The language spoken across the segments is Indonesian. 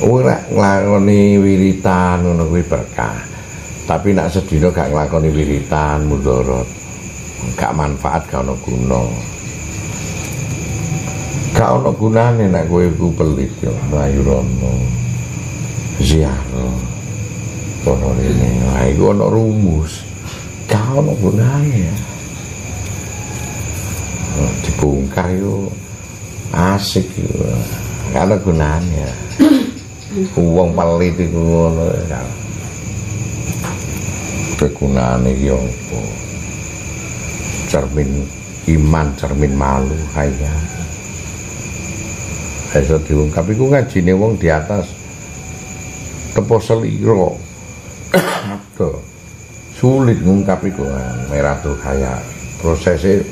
ora nglakoni wiritan ngono kuwi berkah. Tapi nak sedina gak nglakoni wiritan mudarat. Gak manfaat, gak ono guna. Gak ono gunane nek kowe iku pelit yo mlayu rono. Ziarah. Kono rene, iku ono rumus. Gak ono gunane ya. Dibongkar yo asik yo. Gak ono gunane ya. Wong pelit iku ngono ya. Kegunaan iki apa? Cermin iman, cermin malu kaya. Iso diungkap iku ngajine wong di atas tepo seliro. Aduh. Sulit ngungkap iku merah tuh kaya prosesnya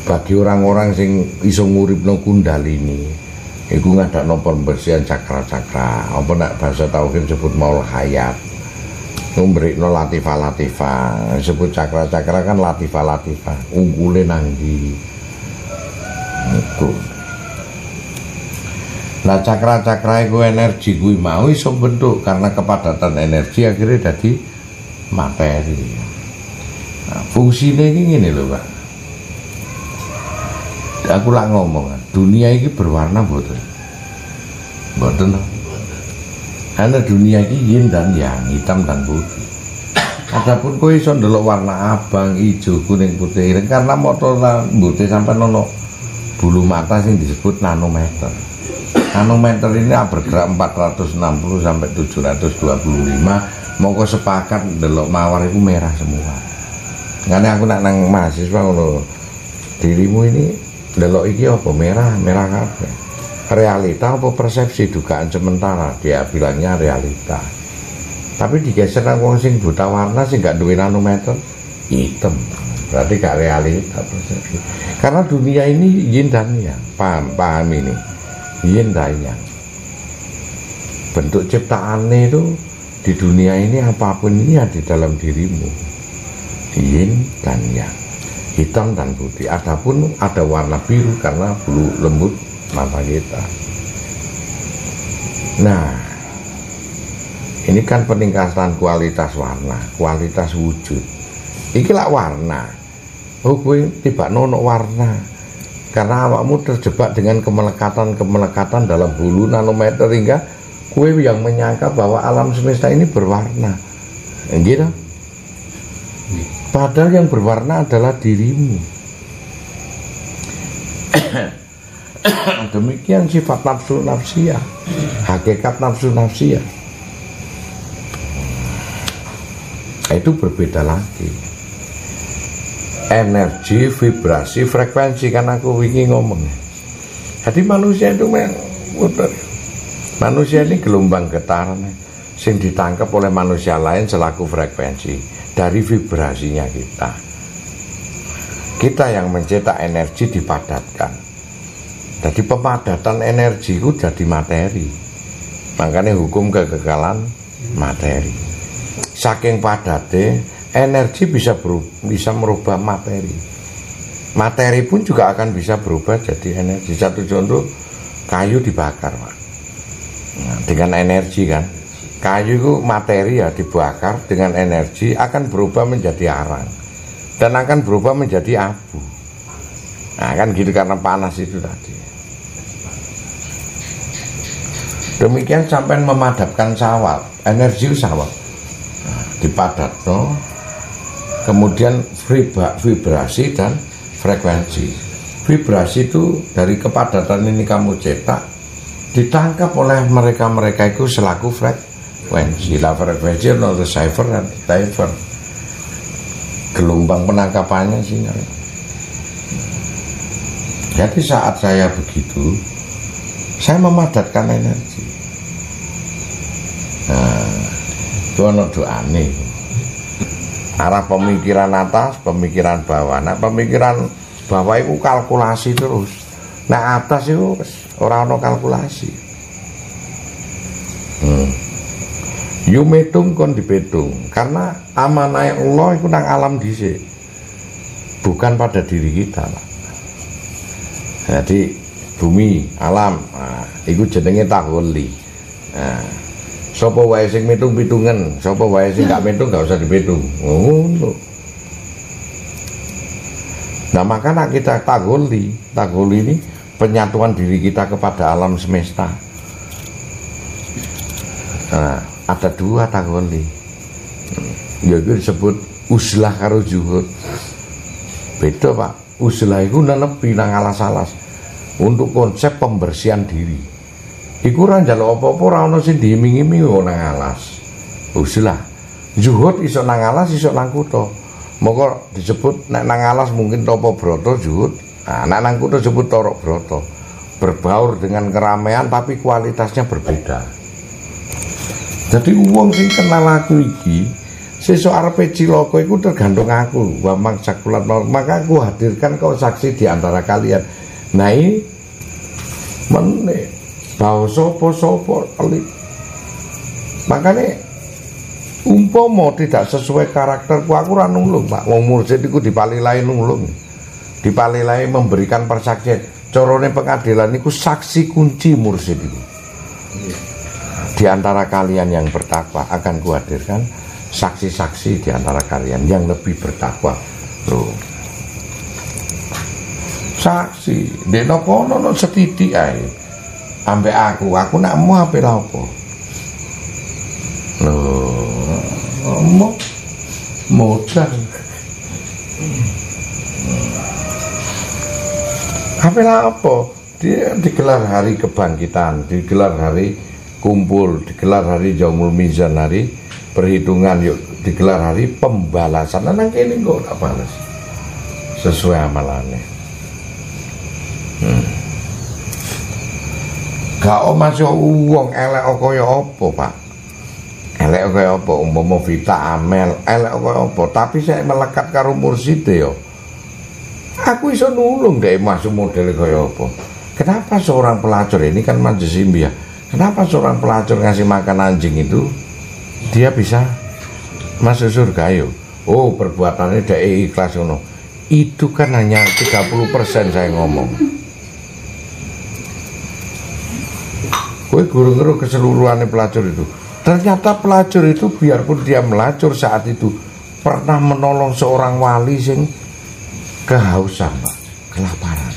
bagi orang-orang sing iso nguripno kundalini. Iku ngadakno pembersihan cakra-cakra. Apa nak bahasa tauhid sebut maul hayat. Numbrikno latifah-latifah. Sebut cakra-cakra kan latifah-latifah. Unggule nang ndi. Itu. Nah cakra-cakra iku energi kuwi mau iso bentuk karena kepadatan energi akhirnya dadi materi. Nah, fungsine iki ngene lho, Pak. Aku lak ngomong, dunia ini berwarna mboten. Mboten. Karena dunia ini yin dan yang, hitam dan putih. Adapun kowe iso ndelok warna abang, ijo, kuning, putih karena motor mbute sampai nono bulu mata sing disebut nanometer. Nanometer ini bergerak 460 sampai 725. Mongko sepakat ndelok mawar itu merah semua. Karena aku nak nang mahasiswa ngono. Dirimu ini delok iki apa merah kabeh. Realita apa persepsi dugaan sementara, dia bilangnya realita. Tapi digeser nang wong sing buta warna sing gak duwe nanometer hitam. Berarti gak realita persepsi. Karena dunia ini yin dan yang. Paham ini. Yin dan yang. Bentuk ciptaannya itu di dunia ini apapun ini ada di dalam dirimu. Yin dan yang. Hitam dan putih. Adapun ada warna biru karena bulu lembut mata kita. Nah, ini kan peningkatan kualitas warna, kualitas wujud. Iki lah warna. Oh, gue tiba nono warna. Karena awakmu terjebak dengan kemelekatan dalam bulu nanometer hingga gue yang menyangka bahwa alam semesta ini berwarna. Gitu. Padahal yang berwarna adalah dirimu. Demikian sifat nafsu nafsiyah, hakikat nafsu nafsiyah. Itu berbeda lagi. Energi, vibrasi, frekuensi kan aku ingin ngomong. Jadi manusia itu muter. Manusia ini gelombang getaran sing ditangkap oleh manusia lain selaku frekuensi. Dari vibrasinya kita yang mencetak energi dipadatkan. Jadi pemadatan energi itu jadi materi. Makanya hukum kekekalan materi. Saking padatnya energi bisa merubah materi. Materi pun juga akan bisa berubah jadi energi. Satu contoh, kayu dibakar, Pak. Nah, dengan energi kan. Kayu itu materi ya dibakar dengan energi akan berubah menjadi arang dan akan berubah menjadi abu. Nah kan gitu karena panas itu tadi. Demikian sampai memadamkan sawat, energi sawat nah, dipadat no? Kemudian vibrasi dan frekuensi. Vibrasi itu dari kepadatan ini kamu cetak ditangkap oleh mereka itu selaku frekuensi. Frekuensi no receiver dan receiver. Gelombang penangkapannya sinyal. Jadi saat saya begitu, saya memadatkan energi. Nah, itu ada doa nih. Arah pemikiran atas, pemikiran bawah. Nah, pemikiran bawah itu kalkulasi terus. Nah, atas itu orang kalkulasi. Yu metung kon dipetung karena amanah Allah itu nang alam dhisik bukan pada diri kita, Pak. Jadi bumi, alam. Nah, iku jenenge tagholi. Nah, sapa wae sing mitung-mitungan, sapa wae sing gak mitung gak usah dipitung. Ngono. Nah, makanya kita tagholi ini penyatuan diri kita kepada alam semesta. Nah, ada dua tagholi. Yaitu disebut uzlah karo zuhud. Beda Pak, uzlah itu nenepi nang alas-alas untuk konsep pembersihan diri. Iku ora njaluk apa-apa, ora ono sing diiming-iming nang alas. Uzlah. Zuhud iso nang alas, iso nang kutha. Moko disebut nek nang alas mungkin topo broto zuhud. Nah, nek nang kutha disebut torok broto. Berbaur dengan keramaian tapi kualitasnya berbeda. Jadi wong sing kenal aku iki sesuk arepe cilaka iku tergantung aku, wa mangsakulat maka aku hadirkan kau saksi di antara kalian. Nah ini meneh bau sopo pelit. Makanya umpama tidak sesuai karakterku aku ora nulung Pak. Wong mursyid iku dipalilai nulung. Dipalilai memberikan persaksian. Carane pengadilan iku saksi kunci mursyid iku. Di antara kalian yang bertakwa akan kuhadirkan saksi-saksi di antara kalian yang lebih bertakwa. Loh. Saksi, dene kono no setitik ae. Ambek aku nak mau ape lha apa? Loh, modal. Ape lha apa? Dia digelar hari kebangkitan, digelar hari kumpul, digelar hari Yaumul Mizan, hari perhitungan, yuk digelar hari pembalasan. Nang kene kok tak balas sesuai amalane. Gak masih uang elek kaya apa Pak? Elek kaya apa? Umpama Vita Amel elek kaya apa? Tapi saya melekat karo mursyid yo. Aku iso nulung dek masuk model kaya apa? Kenapa seorang pelacur ini kan majelis ya? Kenapa seorang pelacur ngasih makan anjing itu dia bisa masuk surga yo? Oh, perbuatannya dia ikhlas ngono. Itu kan hanya 30% saya ngomong. Kowe guru ngeru keseluruhannya pelacur itu. Ternyata pelacur itu biarpun dia melacur saat itu pernah menolong seorang wali sing kehausan, Pak, kelaparan.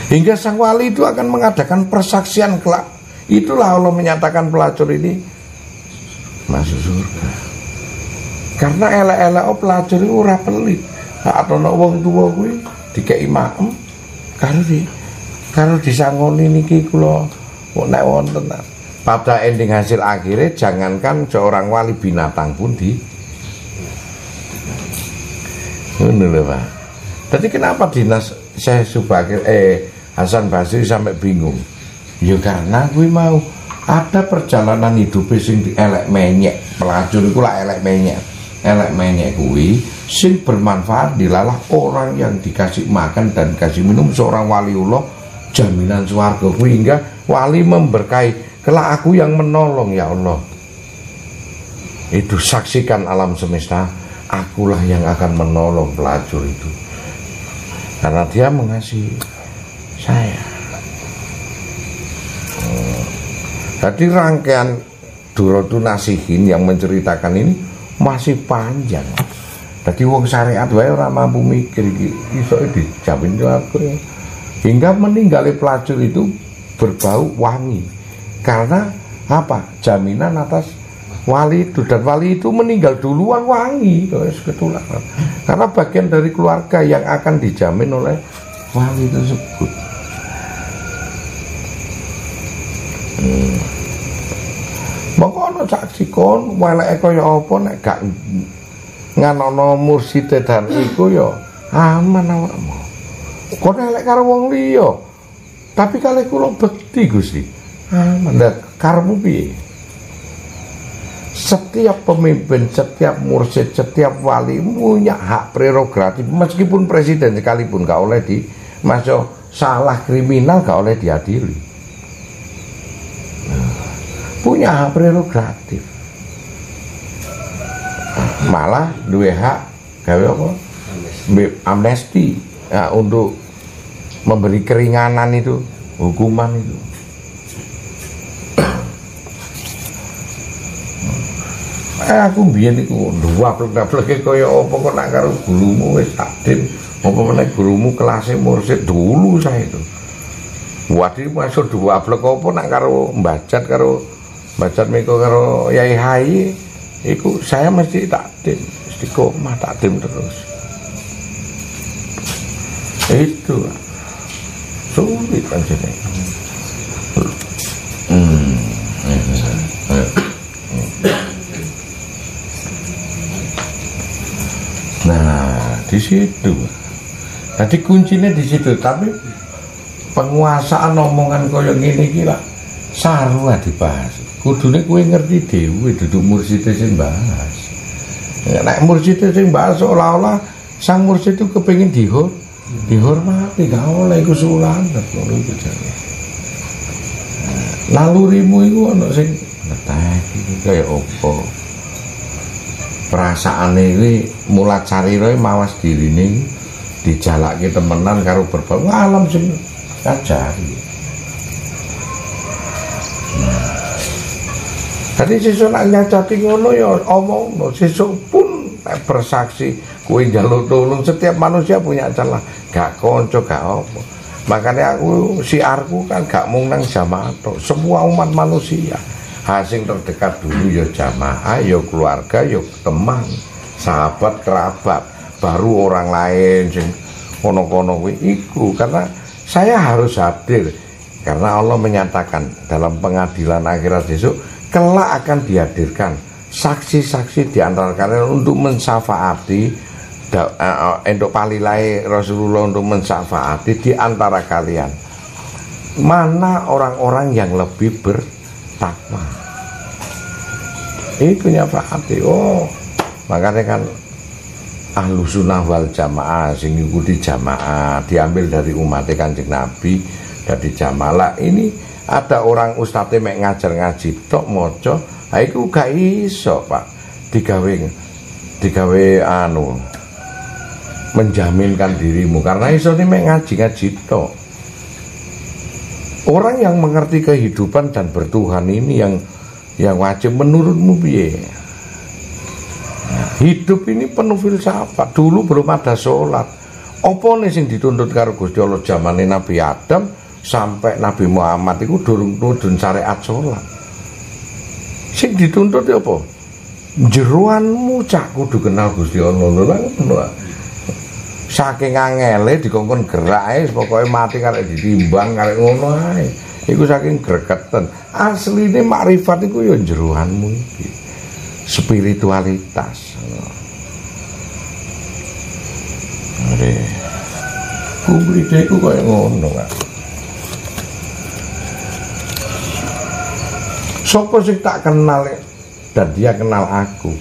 Hingga sang wali itu akan mengadakan persaksian kelak. Itulah Allah menyatakan pelacur ini masuk surga. Karena elek-elek pelacur itu ora pelit. Atau ana wong tuwa kuwi dikeki maem karo disangoni niki kula nek wonten. Pada ending hasil akhirnya jangankan seorang wali, binatang pun di ngono lho Pak. Jadi kenapa dinas Syekh Subakir Hasan Basri sampai bingung? Ya karena kuwi mau ada perjalanan hidup sing elek menyek, pelacur iku lah elek menyek. Elek menyek kuwi sing bermanfaat dilalah orang yang dikasih makan dan kasih minum seorang waliullah, jaminan swarga kuwi. Hingga wali memberkahi, kelak aku yang menolong ya Allah. Itu saksikan alam semesta, akulah yang akan menolong pelacur itu. Karena dia mengasihi saya. Jadi rangkaian Duratun Nasihin yang menceritakan ini masih panjang. Jadi wong syariat wae ora mampu mikir iki iso dijamin aku. Hingga meninggali pelacur itu berbau wangi. Karena apa? Jaminan atas wali itu, dan wali itu meninggal duluan wangi, ketularan. Karena bagian dari keluarga yang akan dijamin oleh wali tersebut. Maka ana saksi kon weleke kaya apa nek gak nganono mursyid dan iku ya aman awakmu. Kon elek karo wong liya. Tapi kalih kula bekti Gusti. Aman ndak karepmu piye? Setiap pemimpin, setiap mursyid, setiap wali punya hak prerogatif, meskipun presiden sekalipun gak oleh masuk salah kriminal gak oleh diadili. Punya hak prerogatif. Malah duwe hak gawe apa? Amnesti. Nah, untuk memberi keringanan itu, hukuman itu. Aku mbiyen iku nduwaplek-dapleke kaya apa kok nak karo gurumu wis takdim, apa meneh gurumu kelase mursid dulu saya itu. Waduh masuk duwaplek apa nak karo Mbacat meko karo Yai Hai iku saya mesti takdim, istiqomah takdim terus. Itu sulit pancene. Nah, di situ. Tadi kuncinya di situ, tapi penguasaan omongan koyo ngene iki lah saru dibahas. Kudune kowe ngerti dhewe duduk mursyid sing bahas. Nek mursyid sing bahas seolah-olah sang mursyid itu kepengin dihormati, gak oleh iku sulanget ngono iku jane. Nalurimu iku ana sing ngetek iki kaya apa? Perasaane iki mulat sarire mawas dirine dijalake temenan karo berbau alam sing kajari. Tadi sesuk nak nyacati ngono ya omongno, sesuk pun bersaksi kowe njaluk tulung. Setiap manusia punya celah, gak konco gak apa. Makanya aku siarku kan gak mung nang jamaah tok, semua umat manusia. Sing terdekat dulu ya jamaah, ya keluarga, ya teman, sahabat, kerabat, baru orang lain sing kono-kono kuwi iku. Karena saya harus hadir karena Allah menyatakan dalam pengadilan akhirat besok kelak akan dihadirkan saksi-saksi di antara kalian untuk mensyafaati untuk palilai Rasulullah, untuk mensyafaati di antara kalian mana orang-orang yang lebih bertakwa. Itu nyafaati. Oh, makanya kan Ahlus Sunnah wal Jamaah sing ngikuti jamaah diambil dari umat Kanjeng Nabi dari jamaah. Lah ini ada orang ustadz mek ngajar ngaji tok maca, ha iku gak iso, Pak. Digawe menjaminkan dirimu karena iso mek ngaji tok. Orang yang mengerti kehidupan dan bertuhan ini yang wajib menurutmu piye? Hidup ini penuh filsafat. Dulu belum ada sholat. Apa nih sing dituntut karo Gusti Allah zamane Nabi Adam sampai Nabi Muhammad itu durung nudun syariat sholat. Sing dituntut apa? Jeruanmu cak kudu kenal Gusti Allah lho. Saking angele dikongkon gerak ae pokoke mati karek ditimbang karek ngono ae. Iku saking gregeten. Asline makrifat iku ya jeruanmu iki. Spiritualitas. Kumpulite iku koyo ngono, Pak. Sopo sing tak kenal dan dia kenal aku,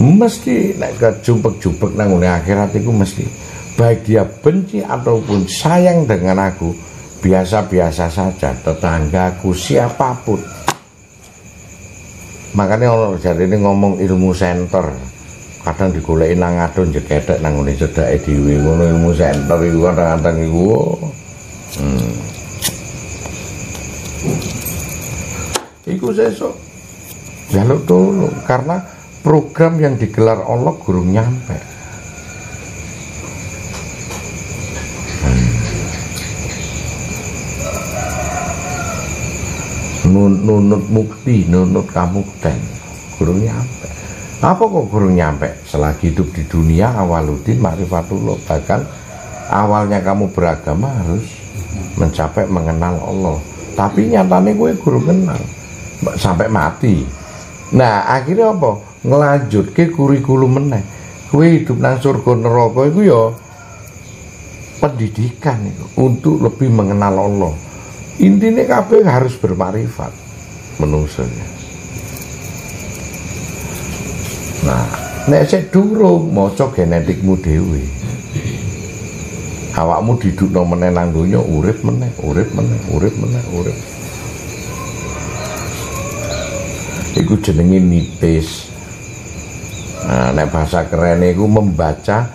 mesti nek kejumpek-jumpek nang ngene akhirat iku mesti baik dia benci ataupun sayang dengan aku, biasa-biasa saja, tetanggaku, siapapun. Makanya orang jadi ini ngomong ilmu center, kadang digoleki nang adon jeketek nang ngene cedake dhewe ngono ilmu center iku kadang-kadang iku. Iku sesuk jaluk tulung karena program yang digelar Allah gurung nyampe. Nunut mukti, nunut kamukten gurung nyampe. Apa kok gurung nyampe? Selagi hidup di dunia awaludin ma'rifatullah, bahkan awalnya kamu beragama harus mencapai mengenal Allah. Tapi nyatanya gue gurung kenal sampai mati. Nah akhirnya apa? Ngelanjut ke kurikulum meneh. Gue hidup nang surga neraka itu ya pendidikan itu untuk lebih mengenal Allah. Intinya kabeh harus bermakrifat menungsanya. Nah, nek sik durung maca genetikmu dhewe. Awakmu didukno meneh nang donya urip meneh. Iku jenenge nipis. Nah, nek bahasa keren iku membaca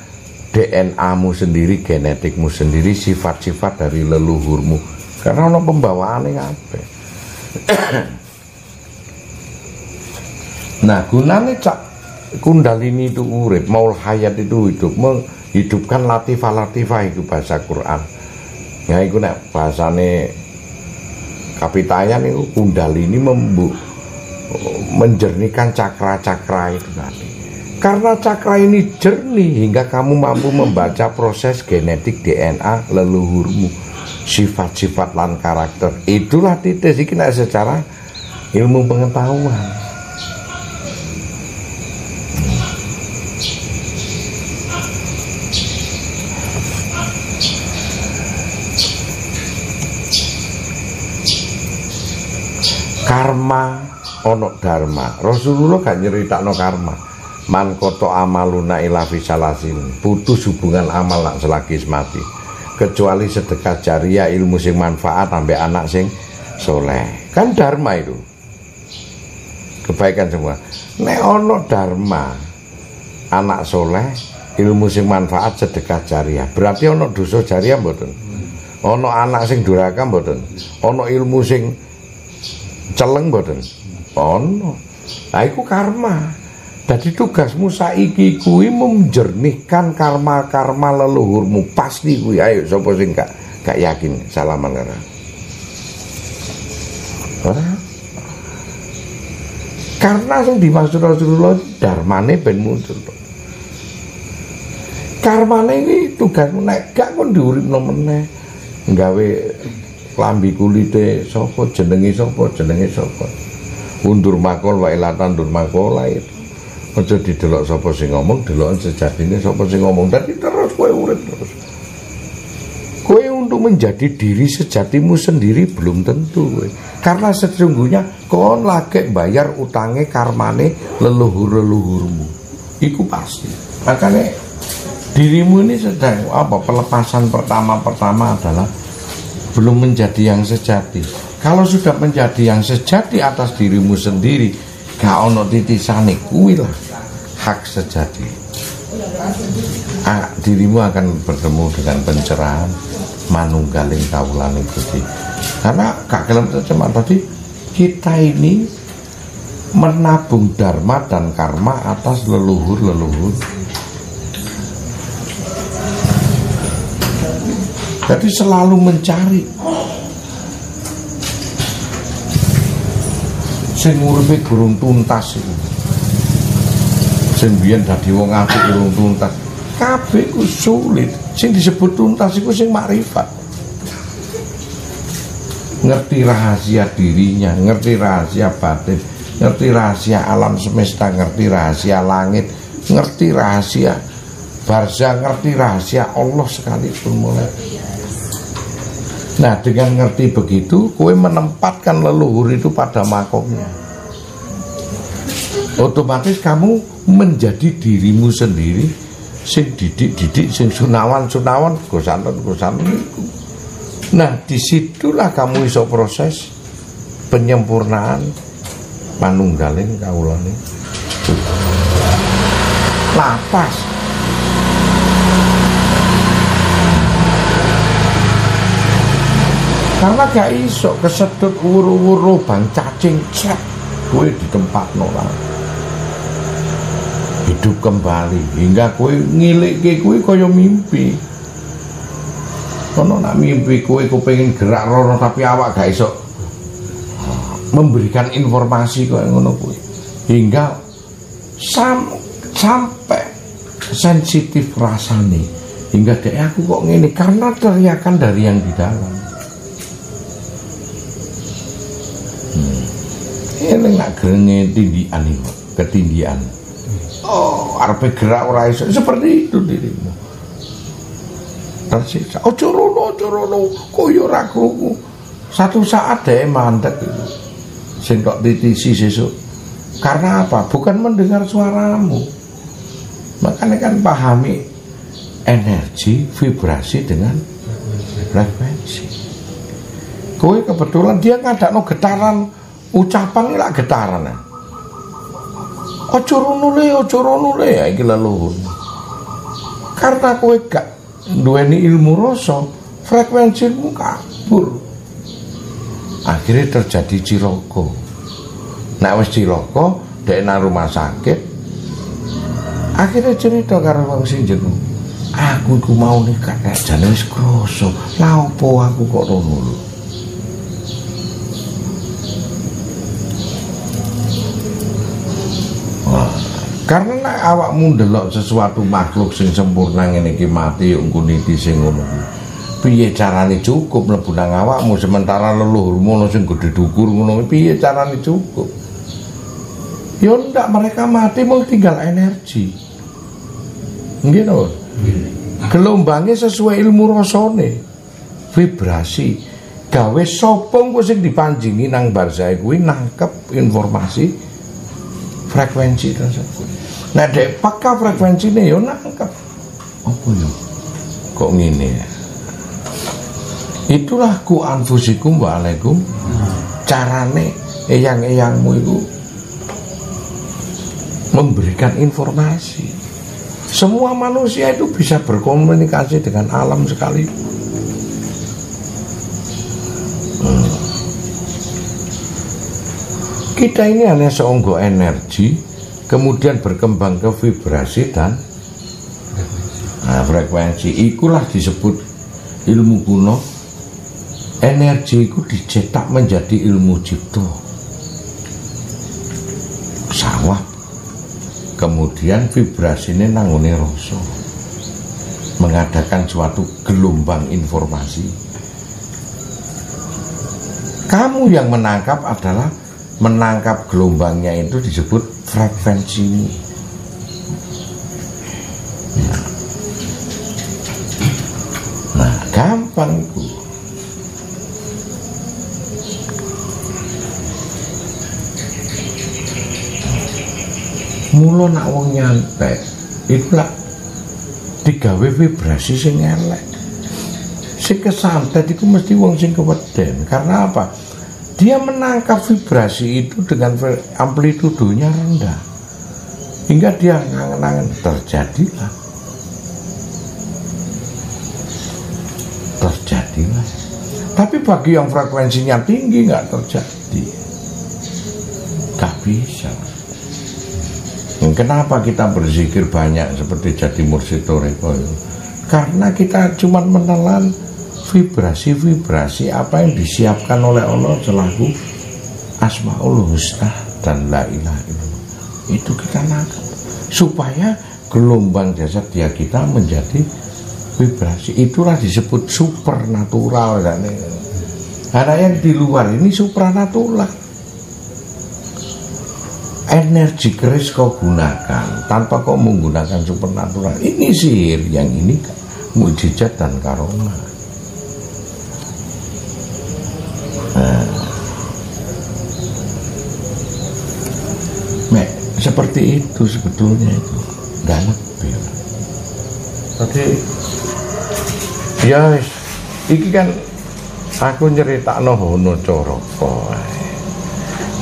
DNA-mu sendiri, genetikmu sendiri, sifat-sifat dari leluhurmu. Karena ono pembawaane kabeh. Nah, gunane cak Kundalini itu urip, Maul Hayat itu hidup, menghidupkan latifah-latifah itu bahasa Quran. Ya iku nek bahasane Kapitayan itu Kundalini menjernihkan cakra-cakra itu tadi. Karena cakra ini jernih hingga kamu mampu membaca proses genetik DNA leluhurmu, sifat-sifat lan karakter. Itulah titik iki nek secara ilmu pengetahuan. Karma ono dharma. Rasulullah gak nyeritakno karma. Man koto amaluna ila fisalasin. Putus hubungan amal nak selagi mati. Kecuali sedekah jariah, ilmu sing manfaat sampai anak sing soleh. Kan dharma itu. Kebaikan semua. Nek ono dharma, anak soleh, ilmu sing manfaat, sedekah jariah. Berarti ono dosa jariah mboten? Ono anak sing durhaka mboten? Ono ilmu sing celeng mboten? Ono. Nah iku karma. Jadi tugasmu saiki kuwi menjernihkan karma-karma leluhurmu. Pasti kuwi. Ayo sapa sing gak yakin salaman karo. Ora. Karena sing dimaksud Rasulullah dharmane ben muncul. Karmane iki tugasmu nek gak kon diuripno meneh. Nggawe klambi kulite sapa jenenge sapa undur makol wae latan dur makola itu aja didelok sapa sing ngomong, delokan sejatine sapa sing ngomong. Dadi terus kowe urip terus. Kowe untuk menjadi diri sejatimu sendiri belum tentu kowe. Karena sesungguhnya kon lagi bayar utange karmane leluhur-leluhurmu. Iku pasti. Makanya dirimu ini sedang pelepasan pertama adalah belum menjadi yang sejati. Kalau sudah menjadi yang sejati atas dirimu sendiri, gak ono titisane, kuwi lah hak sejati. Dirimu akan bertemu dengan pencerahan manunggaling kawulaning Gusti. Karena gak kelem tercemar tadi, kita ini menabung dharma dan karma atas leluhur-leluhur. Jadi selalu mencari sing uripe gurung tuntas iku. Sing biyen dadi wong apik gurung tuntas. Kabeh ku sulit. Sing disebut tuntas iku sing makrifat. Ngerti rahasia dirinya, ngerti rahasia batin, ngerti rahasia alam semesta, ngerti rahasia langit, ngerti rahasia barza, ngerti rahasia Allah sekalipun mulai. Nah, dengan ngerti begitu, kowe menempatkan leluhur itu pada makomnya. Otomatis kamu menjadi dirimu sendiri, sing didik-didik, sing sunawan-sunawan, gosanten-gosanten itu. Nah, disitulah kamu iso proses penyempurnaan manunggaling kawulane. Lapas. Karena gak iso kesedut wuru-wuru bang cacing cek kue di tempat nolak hidup kembali hingga kue ngilik kue kaya mimpi. Kono nak mimpi kue pengen gerak rono tapi awak gak iso memberikan informasi kaya ngono kue hingga sampai sensitif rasanya hingga dek aku kok ngene karena teriakan dari yang di dalam. Ini nak gerenge tindian itu, ketindian. Oh, arepe gerak ora iso. Seperti itu dirimu. Tersiksa. Ojo rono, koyo ora krungu. Satu saat dhek mandek itu. Sing kok titisi sesuk. Karena apa? Bukan mendengar suaramu. Makanya kan pahami energi, vibrasi dengan frekuensi. Kowe kebetulan dia ngadakno getaran ucapan ini lah getaran ya. Ojo rono le ya iki leluhur. Karena kowe gak duweni ilmu rasa, frekuensimu kabur. Akhirnya terjadi cilaka. Nek wis cilaka, dek nang rumah sakit. Akhirnya cerita karo wong sing jeneng, aku iku mau nikah nek jane wis krasa. Lah opo aku kok ngono lho. Karena awakmu ndelok sesuatu makhluk sing sempurna ngene iki mati engko niti sing ngono. Piye carane cukup mlebu nang awakmu sementara leluhurmu ono sing gedhe dukur ngono, piye carane cukup? Ya ndak, mereka mati mau tinggal energi. Nggih to? Gelombangnya sesuai ilmu rasane. Vibrasi gawe sapa engko sing dipanjingi nang barzah kuwi nangkep informasi frekuensi tersebut. Nah dek peka frekuensine ya nangkep. Apa ya? Kok ngene ya? Itulah ku anfusikum wa alaikum. Carane eyang-eyangmu itu memberikan informasi. Semua manusia itu bisa berkomunikasi dengan alam sekali. Kita ini hanya seonggok energi, kemudian berkembang ke vibrasi dan frekuensi. Ikulah disebut ilmu kuno. Energi itu dicetak menjadi ilmu cipta. Sawah. Kemudian vibrasinya nanggone rasa. Mengadakan suatu gelombang informasi. Kamu yang menangkap adalah menangkap gelombangnya, itu disebut frekuensimu. Nah, gampang itu. Mula nak wong nyantek iku lak digawe vibrasi sing elek. Sing kesantet iku mesti wong sing keweden. Karena apa? Dia menangkap vibrasi itu dengan amplitudonya rendah. Hingga dia ngangen-angen terjadilah. Tapi bagi yang frekuensinya tinggi nggak terjadi. Gak bisa. Kenapa kita berzikir banyak seperti Jadi Mursyid Thoreko? Karena kita cuma menelan vibrasi-vibrasi apa yang disiapkan oleh Allah selaku Asmaul Husna dan La ilaha illallah. Itu kita nangkap supaya gelombang jasad dia kita menjadi vibrasi. Itulah disebut supernatural. Karena yang di luar ini supranatural. Energi keris kau gunakan tanpa kau menggunakan supernatural. Ini sihir, yang ini mukjizat dan karomah. Seperti itu sebetulnya, itu nggak lebih. Jadi ya iki kan aku nyeritakno Hono Coroko.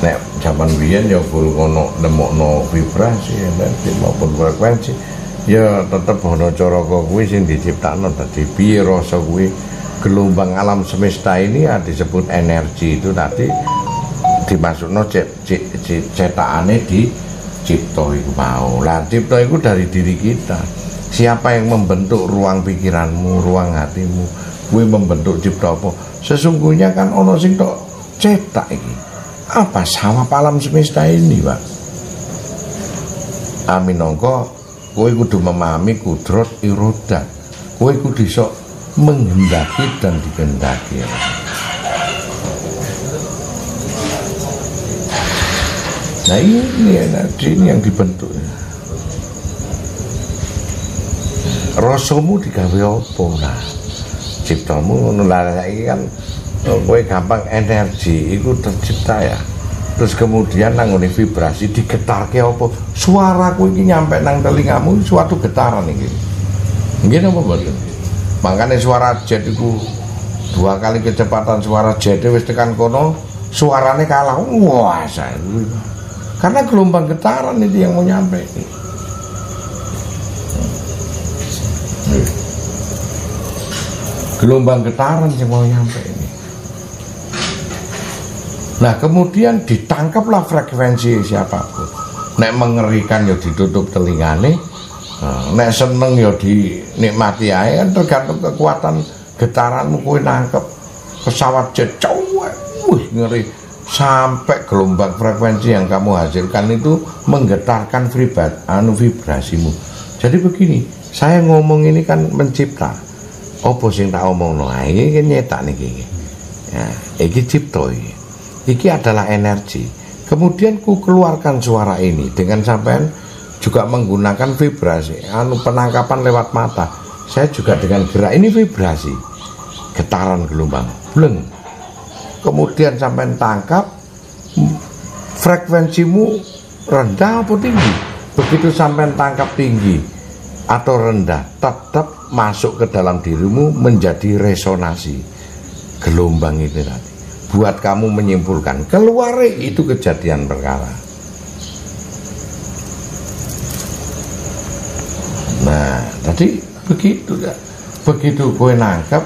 Nek zaman biyen ya guru kono nemokno vibrasi energi maupun frekuensi, ya tetep Hono Coroko kuwi sing diciptakno. Dadi piye rasa kuwi gelombang alam semesta ini ya disebut energi, itu tadi dimasukno cetakane di cipta itu mau. Lah cipta itu dari diri kita. Siapa yang membentuk ruang pikiranmu, ruang hatimu? Kuwi membentuk cipta apa? Sesungguhnya kan ono sing tok cetak iki. Apa sama alam semesta ini, Pak? Aminongko kowe kudu memahami kudrat irodat. Kowe kudu iso menghendaki dan dikehendaki. Nah ini energi ini yang dibentuk. Rasamu digawe apa? Nah, ciptamu ngono lah saiki kan kowe gampang energi itu tercipta ya. Terus kemudian nanggone vibrasi digetarke apa? Suaraku iki nyampe nang telingamu suatu getaran iki. Nggih napa mboten? Makanya suara jet itu 2 kali kecepatan suara jet wis tekan kono, suarane kalah. Wah, saya. Karena gelombang getaran itu yang mau nyampe. gelombang getaran yang mau nyampe ini. Nah kemudian ditangkaplah frekuensi siapapun. Nek mengerikan ya ditutup telingane, nek seneng ya dinikmati ae, kan tergantung kekuatan getaranmu. Kowe nangkep pesawat jet cowek, ngeri, sampai gelombang frekuensi yang kamu hasilkan itu menggetarkan vibrasimu. Jadi begini, saya ngomong ini kan mencipta. Apa sing tak omongno ae iki nyetak niki. Ya, iki cipta iki. Iki adalah energi. Kemudian ku keluarkan suara ini dengan sampean juga menggunakan vibrasi, penangkapan lewat mata. Saya juga dengan gerak ini vibrasi, getaran gelombang, bleng. Kemudian sampean tangkap, frekuensimu rendah atau tinggi. Begitu sampean tangkap tinggi atau rendah, tetap masuk ke dalam dirimu menjadi resonasi gelombang itu tadi. Buat kamu menyimpulkan, keluar itu kejadian perkara. Nah, tadi begitu ya. Begitu kowe nangkep,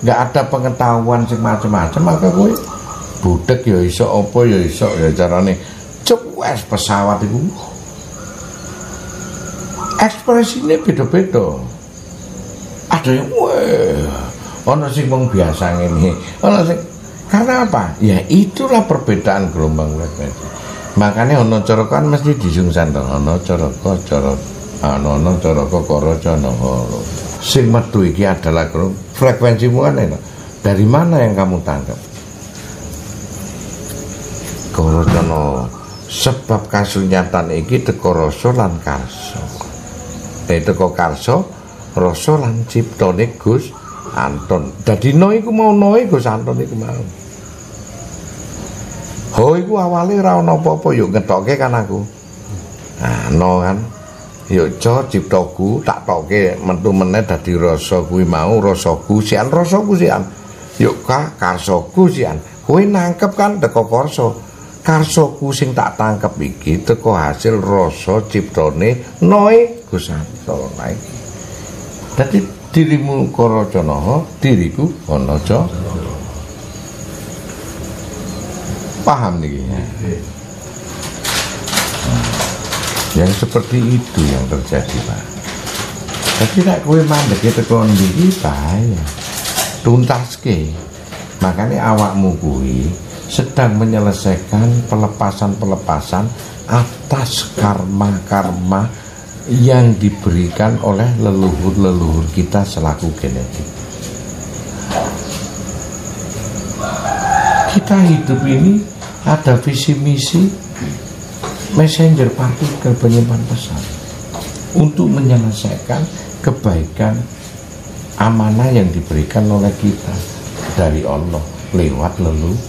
nggak ada pengetahuan macam-macam, maka kowe budek ya iso apa ya iso ya carane cuwes pesawat itu. Ekspresinya beda-beda. Ada yang ono sing wong biasa ngene, ono sing. Karena apa? Ya itulah perbedaan gelombang frekuensi. Makanya ono corokan mesti disungsan to. Ono coroko koroco nohoro. Sing metu iki adalah frekuensimu kan. Dari mana yang kamu tangkap? Korocono. Sebab kasunyatan iki teko rasa lan karsa. Teko karsa, rasa lan ciptane Gus Anton. Dadi no iku mau no Gus Anton iku mau. Ho iku awale ra ono apa-apa yo ngetokke kan aku. Nah, no kan. Yo co ciptaku tak tokke metu meneh dadi rasa kuwi mau, rasaku sian. Yo karsaku sian. Kowe nangkep kan teko karsa. Karsaku sing tak tangkep iki teko hasil rasa ciptane noe Gus Anton iki. Dadi dirimu Korocono, diriku Onoco. Paham nih ya? Yang seperti itu yang terjadi, Pak. Tapi nek kowe mandek teko ndi bahaya. Tuntaske. Makanya awakmu kuwi sedang menyelesaikan pelepasan atas karma-karma yang diberikan oleh leluhur-leluhur kita selaku genetik. Kita hidup ini ada visi misi messenger partikel penyimpan pesan untuk menyelesaikan kebaikan amanah yang diberikan oleh kita dari Allah lewat leluhur.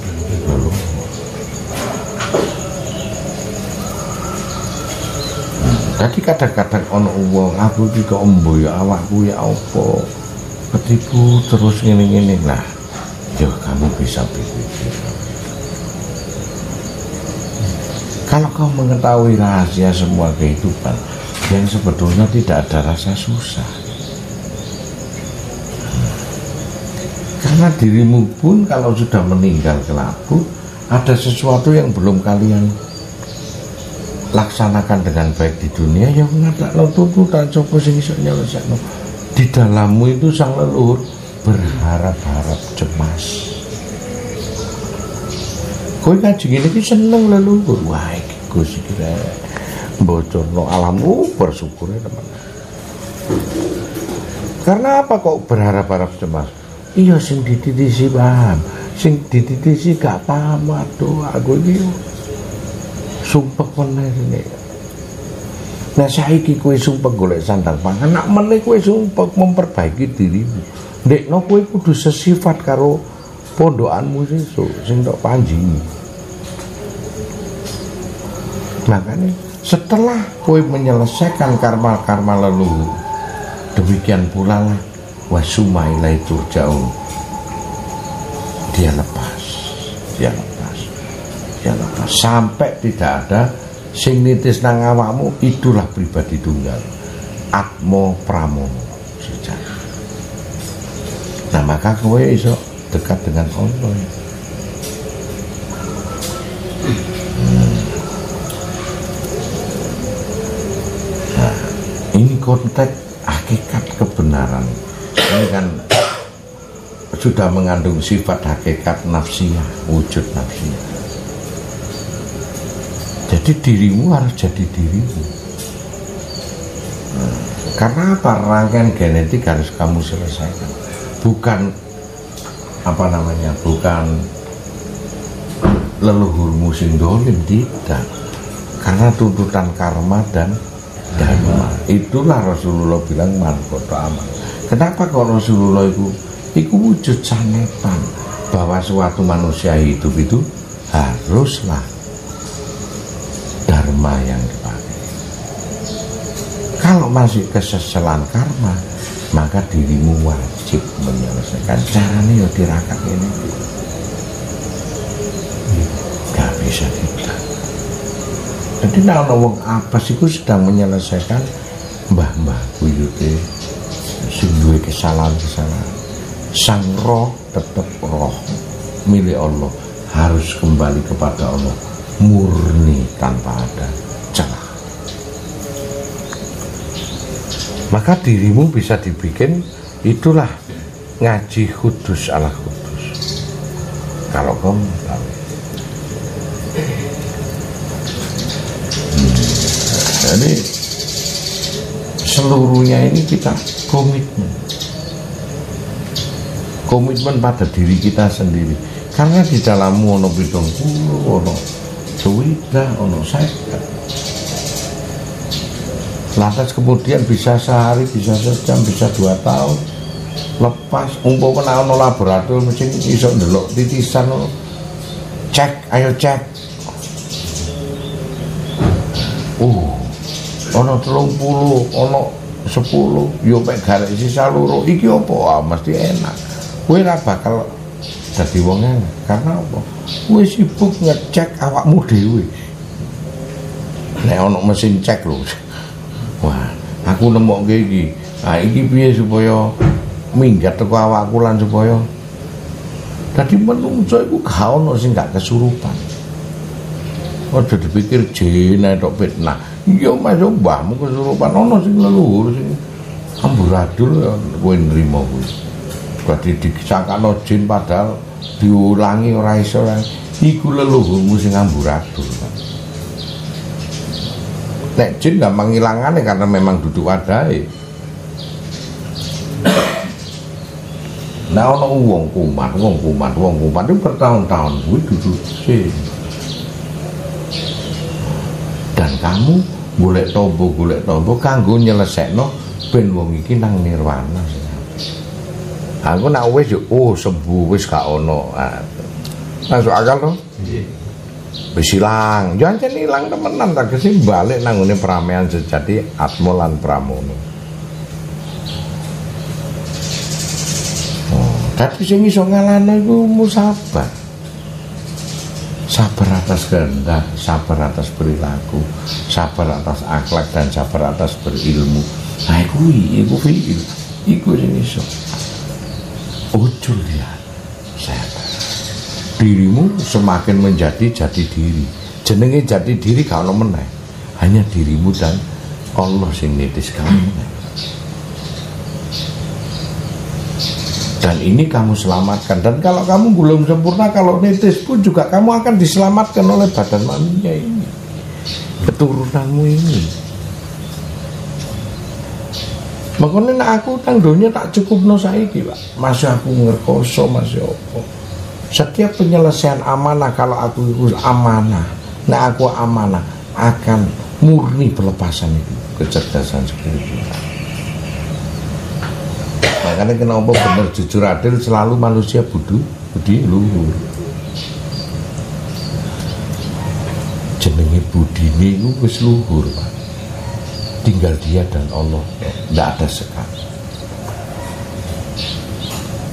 Jadi kadang-kadang ono wong aku iki kok embo ya awakku ya apa ketipu terus ngene-ngene. Nah, ya kamu bisa berpikir. Kalau kau mengetahui rahasia semua kehidupan yang sebetulnya tidak ada rasa susah. Karena dirimu pun kalau sudah meninggal kelabu, ada sesuatu yang belum kalian laksanakan dengan baik di dunia, yang ngadakno tuntutan coba sing iso nyelesaikno. Di dalammu itu sang leluhur berharap-harap cemas. Kowe kaji ngene iki seneng leluhur. Wah, iki Gus iki bocorno alammu bersyukur teman. Karena apa kok berharap-harap cemas? Iya sing dititisi paham, sing dititisi gak paham. Aduh, aku iki sumpek meneh ini. Nah saiki kowe sumpek golek sandang pangan, nak meneh kowe sumpek memperbaiki dirimu. Ndekno kowe kudu sesifat karo pondokanmu sesuk sing tok panjingi. Makanya setelah kowe menyelesaikan karma-karma leluhur, demikian pula lah wasumailai turja'un. Dia lepas sampai tidak ada sing nitis nang awakmu. Itulah pribadi tunggal, atmo pramono sejati. Nah maka kowe iso dekat dengan Allah. Nah, ini konteks hakikat kebenaran. Ini kan sudah mengandung sifat hakikat nafsiyah, wujud nafsiyah. Jadi dirimu harus jadi dirimu. Karena apa? Rangkaian genetik harus kamu selesaikan. Bukan bukan leluhurmu sing dolim, tidak. Karena tuntutan karma dan dharma. Itulah Rasulullah bilang man qata amal. Kenapa kok Rasulullah itu wujud sanepan bahwa suatu manusia hidup itu haruslah dharma yang dipakai. Kalau masih keseselan karma, maka dirimu wajib menyelesaikan. Caranya ya tirakat ini. Gak bisa tidak. Jadi kalau wong apa sih ku sedang menyelesaikan mbah-mbah buyute sing duwe kesalahan-kesalahan. Sang roh tetap roh milik Allah, harus kembali kepada Allah murni tanpa ada celah. Maka dirimu bisa dibikin, itulah ngaji kudus ala kudus. Kalau kamu tahu. Jadi seluruhnya ini kita komitmen pada diri kita sendiri. Karena di dalammu ono 70, ono suwida, ono seket. Lantas kemudian bisa sehari, bisa sejam, bisa 2 tahun lepas. Umpama ono laboratorium mesin iso ndelok titisan, cek, ayo cek. Ono 30, ono 10, yo mek garek sisa loro iki apa? Mesti enak. Kowe ora bakal dadi wong enak. Karena apa? Kowe sibuk ngecek awakmu dhewe. Nek ono mesin cek lho. Wah, aku nemokke iki. Ah iki piye supaya minggat teko awakku lan supaya dadi menungso iku gak ono sing gak kesurupan. Ojo dipikir jin tok fitnah. Iya mas mbahmu kesurupan, ono sing leluhur sing amburadul kowe nrimo kuwi. Berarti disangkano jin padahal diulangi ora iso. Iku leluhurmu sing amburadul. Nek jin gampang ngilangane karena memang duduk adae. Nah ono wong kumat itu bertahun-tahun kuwi duduk jin. Dan kamu golek tombo kanggo nyelesekno ben wong iki nang nirwana. Aku nak wis yo sembuh wis gak ono. Masuk akal to? Nggih. Wis ilang, yo ancen ilang temenan ta gese balik nang ngene peramean sejati atmo lan pramono. Tapi sing iso ngalahno iku musabah. Sabar atas kehendak, sabar atas perilaku, sabar atas akhlak dan sabar atas berilmu. Nah iku fiil, iku sing iso. Ojo lihat, sabar. Dirimu semakin menjadi diri. Jenenge jati diri gak ono meneh. Hanya dirimu dan Allah sing nitis kamu. Dan ini kamu selamatkan. Dan kalau kamu belum sempurna, kalau nitis pun juga kamu akan diselamatkan oleh badan manusia ini, keturunanmu ini. Makanya aku tang donya tak cukup no saiki Pak. Masih aku ngerkoso, masih apa. Setiap penyelesaian amanah, kalau aku ikut amanah, nah aku amanah akan murni pelepasan itu, kecerdasan spiritual. Makanya kenapa benar jujur adil selalu manusia budi luhur. Jenenge budine iku wis luhur, Pak. Tinggal dia dan Allah, ndak ada sekat.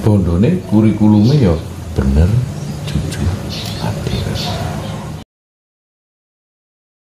Bondone kurikulumnya ya bener jujur.